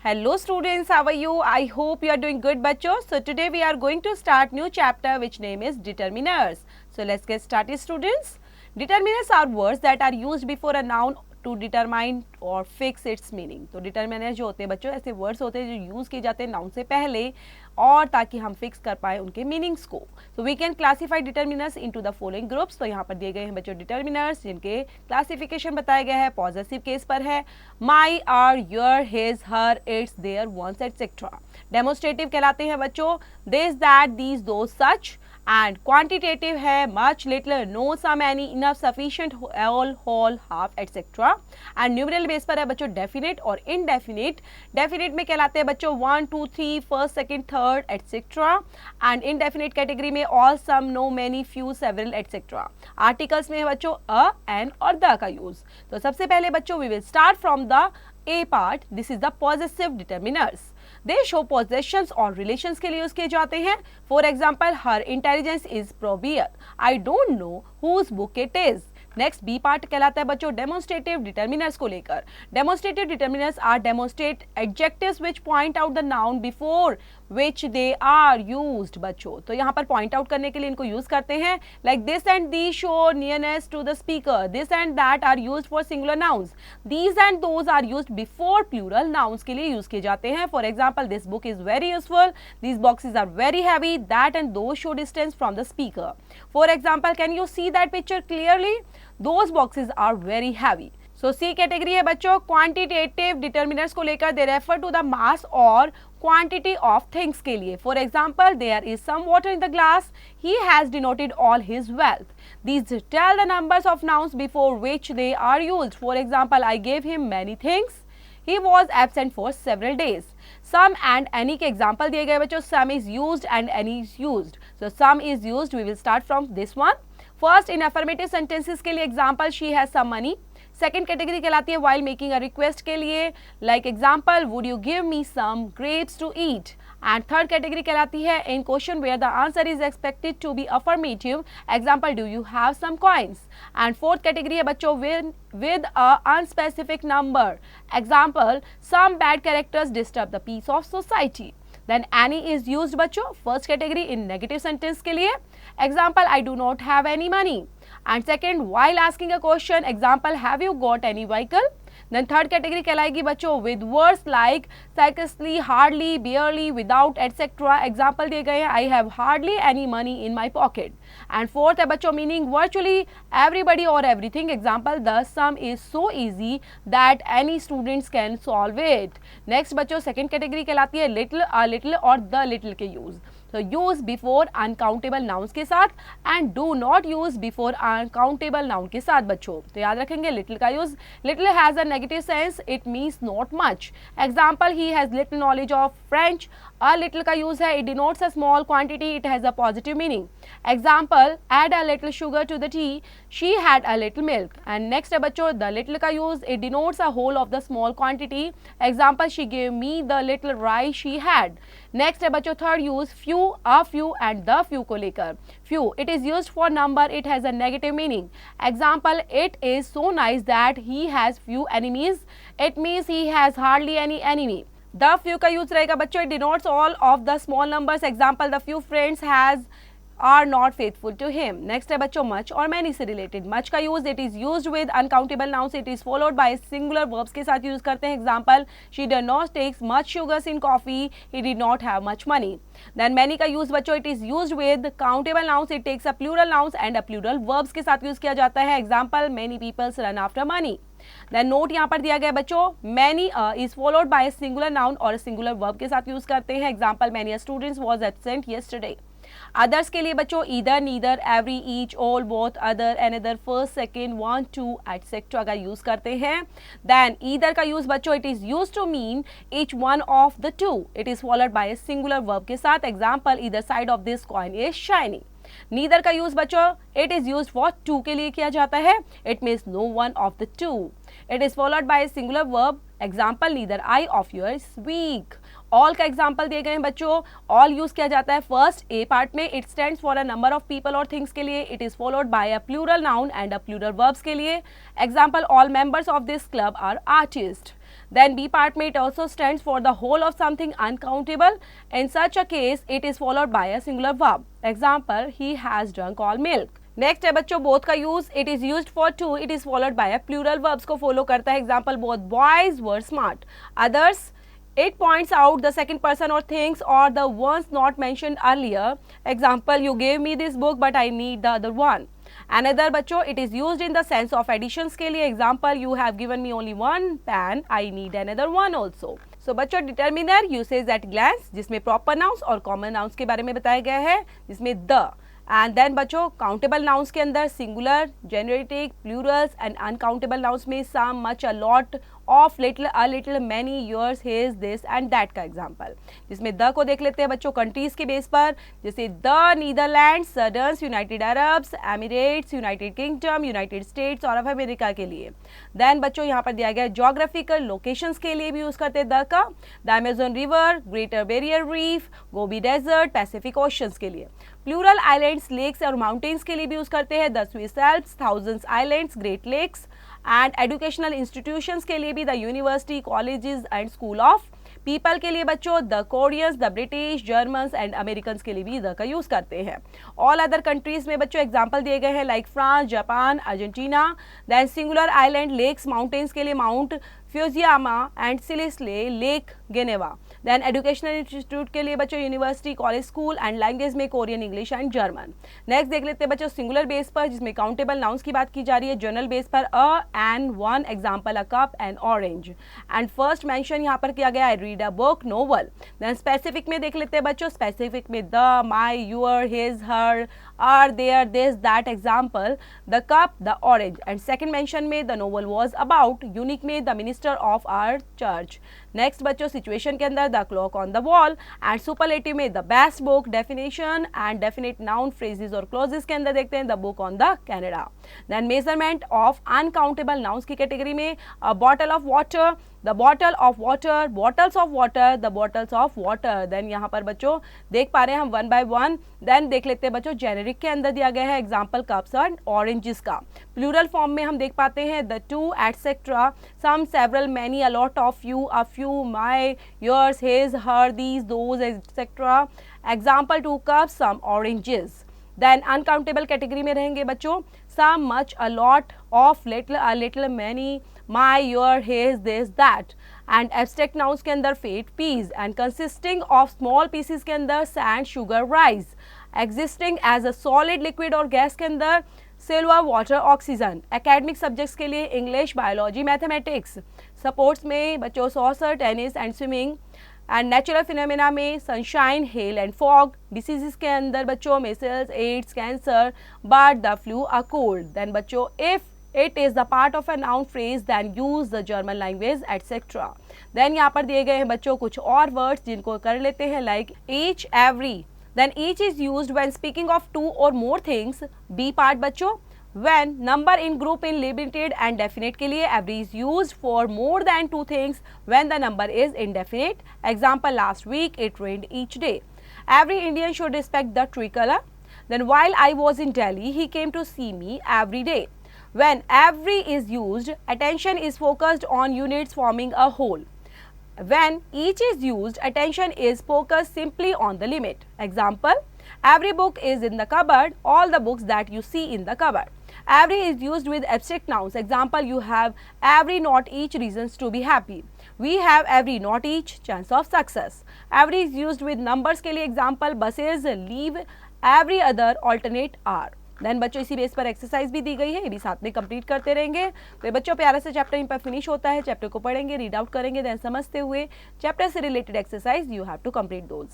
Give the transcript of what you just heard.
Hello students, how are you? I hope you are doing good bachcho. So today we are going to start new chapter which name is determiners. So let's get started students. Determiners are words that are used before a noun to determine or fix its meaning. तो determiners जो होते हैं बच्चों ऐसे words होते हैं जो use किए जाते हैं noun से पहले और ताकि हम फिक्स कर पाए उनके मीनिंग्स को. So we can classify determiners into the following groups. तो यहाँ पर दिए गए हैं बच्चों डिटर्मिनर्स जिनके क्लासिफिकेशन बताया गया है. पॉजेसिव केस पर है my, our, your, his, her, its, their, one's etcetera. Demonstrative कहलाते हैं बच्चों this, that, these, those, such. And quantitative है much, little, no, some, any, enough, sufficient, all, whole, half etcetera. And numeral base पर है बच्चों definite और indefinite. Definite में कहलाते हैं बच्चों 1, 2, 3, first, second, third etcetera. And indefinite category में all, some, no, many, few, several etcetera. Articles में है बच्चों अ, एन और द का यूज. तो सबसे पहले बच्चों we will start from the A part. This is the possessive determiners. They show possessions और रिलेशंस के लिए यूज किए जाते हैं. For example her intelligence is superior. I don't know whose book it is. Next B part कहलाता है बच्चों demonstrative determiners को लेकर. Demonstrative determiners are demonstrate adjectives which point out the noun before which they are used बच्चों. तो यहाँ पर point out करने के लिए इनको यूज करते हैं. Like this and these show nearness to the speaker. This and that are used for singular nouns. These and those are used before plural nouns के लिए यूज किए जाते हैं. For example this book is very useful. These boxes are very heavy. That and those show distance from the speaker. For example can you see that picture clearly. Those boxes are very heavy. So C category है बच्चों quantitative determiners को लेकर. They refer to the mass और quantity of things के लिए. For example there is some water in the glass. He has denoted all his wealth. These tell the numbers of nouns before which they are used. For example, I gave him many things. He was absent for several days. Some and any के example दिए गए बच्चों. Some is used and any is used. So some is used. We will start from this one. First in affirmative sentences के लिए example she has some money. Second category कहलाती है while making a request के लिए. Like example would you give me some grapes to eat. And third category कहलाती है in question where the answer is expected to be affirmative. Example do you have some coins. And fourth category है बच्चों with a unspecific number. Example some bad characters disturb the peace of society. Then any is used बच्चों first category इन negative sentence के लिए. Example I do not have any money. And second, while asking a question, example, have you got any vehicle? Then third category कहलाएगी बच्चों with words like scarcely, hardly, barely, without, etc. Example दिए गए हैं I have hardly any money in my pocket. And fourth है बच्चों meaning virtually everybody or everything. Example the sum is so easy that any students can solve it. Next बच्चों second category कहलाती है little, a little और the little के use. So use before uncountable nouns के साथ and do not use before uncountable noun के साथ बच्चों. तो याद रखेंगे little का use. Little has a negative sense. It means not much. Example he has little knowledge of French. A little का use है. It denotes a small quantity. It has a positive meaning. Example add a little sugar to the tea. She had a little milk. And next है बच्चों the little का use. It denotes a whole of the small quantity. Example she gave me the little rice she had. Next है बच्चों third use few, a few and the few को लेकर. Few it is used for number. It has a negative meaning. Example it is so nice that he has few enemies. It means he has hardly any enemy. The few का use रहेगा बच्चों. It denotes all of the small numbers. Example the few friends has are not faithful to him. Next है बच्चों much और many से related. Much का use it is used with uncountable nouns. It is followed by singular verbs के साथ use करते हैं. Example she did not take much sugars in coffee. He did not have much money. Then many का use बच्चों it is used with countable nouns. It takes a plural nouns and a plural verbs के साथ use किया जाता है. Example many people run after money. Then note यहाँ पर दिया गया बच्चों many is followed by a singular noun और a singular verb के साथ use करते हैं. Example many a students was absent yesterday. Others के लिए बच्चों either, neither, every, each, all, both, other, another, first, second, one, two etcetera का use करते हैं. देन ईदर का यूज बच्चों it is use to mean each one of the two. It is followed by a singular verb के साथ. Example either side of this coin is shining. Neither का use बच्चों it is use for two के लिए किया जाता है. It means no one of the two. It is followed by a singular verb. Example neither eye of yours weak. All का example दिए गए हैं बच्चों. ऑल यूज किया जाता है फर्स्ट ए पार्ट में. It stands for a number of people और थिंग्स के लिए. It is followed by a plural noun and a plural verbs के लिए. Example all members of this club are artist. Then B part में it also stands for the whole of something uncountable. In such a case, it is followed by a singular verb. Example, he has drunk all milk. Next है बच्चों both का use. It is used for two. It is followed by a plural verbs को follow करता है. Example, both boys were smart. Others, it points out the second person or things or the ones not mentioned earlier. Example, you gave me this book but I need the other one. Another बच्चों, it is used in the sense of additions के लिए. Example, you have given me only one pen, I need another one also. So बच्चों determiner usage at glance, जिसमें proper nouns और common nouns के बारे में बताया गया है, जिसमें the. एंड देन बच्चों काउंटेबल नाउन्स के अंदर singular, generative, plurals and uncountable nouns में some, much, a lot, of, little, a little, many, yours, his, this and that का एग्जांपल. जिसमें द को देख लेते हैं बच्चों कंट्रीज के बेस पर, जैसे द नीदरलैंड्स, सडर्स, United Arabs, Emirates, United Kingdom, United States और ऑफ अमेरिका के लिए. देन बच्चों यहाँ पर दिया गया जोग्राफिकल लोकेशंस के लिए भी यूज करते हैं द का. The Amazon river, greater barrier reef, Gobi desert, Pacific oceans के लिए. प्लूरल आइलैंड्स, लेक्स और माउंटेन्स के लिए भी यूज करते हैं the Swiss Alps, thousands islands, great lakes. And educational institutions के लिए भी the university, colleges and school of. People के लिए बच्चों the Koreans, the British, Germans and American के लिए भी द का यूज करते हैं. ऑल अदर कंट्रीज में बच्चों एग्जांपल दिए गए हैं like France, Japan, Argentina. Then singular island, lakes, mountains के लिए माउंट फ्यूजियामा एंड सिलिस्ले, lake Geneva. Then educational institute के लिए बच्चों university, college, school and language में Korean, English and German. Next देख लेते हैं बच्चों सिंगुलर बेस पर, जिसमें काउंटेबल नाउन्स की बात की जा रही है. जनरल बेस पर a and one, example a cup and orange. And first mention यहाँ पर किया गया है read a book, novel. Then specific में देख लेते हैं बच्चों, स्पेसिफिक में the, my, your, his, her, our, their, this, that. Example, the cup, the orange. And second mention में the novel was about. Unique में the minister of our church. Next बच्चों situation के अंदर the clock on the wall. And superlative में the best book. Definition and definite noun, phrases और clauses के अंदर देखते हैं the book on the Canada. Then measurement of uncountable nouns की कैटेगरी में a bottle of water, the bottle of water, bottles of water, the bottles of water. Then यहाँ पर बच्चों देख पा रहे हैं हम वन बाय वन. देन देख लेते हैं बच्चों जेनेरिक के अंदर दिया गया है एग्जाम्पल कप्स एंड ऑरेंजेस का. प्लूरल फॉर्म में हम देख पाते हैं the two, etcetera, some, several, many, a lot of, you, a few, my, yours, his, her, these, those, etcetera. Example two cups, some oranges. Then uncountable category में रहेंगे बच्चों some, much, a lot, of, little, a little, many, my, your, his, this, that. And abstract nouns के अंदर fate, peace. And consisting of small pieces के अंदर sand, sugar, rice. Existing as a solid, liquid और gas के अंदर silver, water, oxygen. Academic subjects के लिए English, biology, mathematics. Sports में बच्चों soccer, tennis and swimming. And natural phenomena में sunshine, hail and fog. Diseases के अंदर बच्चों measles, AIDS, cancer, bird, the flu, a cold. Then बच्चों if it is the part of a noun phrase then use the German language etc. then यहाँ पर दिए गए हैं बच्चों कुछ और words जिनको कर लेते हैं like each, every. then each is used when speaking of two or more things. B part बच्चों when, number in group in limited and definite के लिए. every is used for more than two things when the number is indefinite. example, last week it rained each day. every Indian should respect the tricolor. then while I was in Delhi he came to see me every day. When every is used, attention is focused on units forming a whole. When each is used, attention is focused simply on the limit. Example, every book is in the cupboard, all the books that you see in the cupboard. Every is used with abstract nouns. Example, you have every not each reasons to be happy. We have every not each chance of success. Every is used with numbers के लिए. Example, buses leave every other alternate hour. Then बच्चों इसी base पर exercise भी दी गई है, ये भी साथ में कंप्लीट करते रहेंगे. तो ये बच्चों प्यारा से चैप्टर इन पर फिनिश होता है. चैप्टर को पढ़ेंगे, रीड आउट करेंगे, देन समझते हुए चैप्टर से related exercise you have to complete those.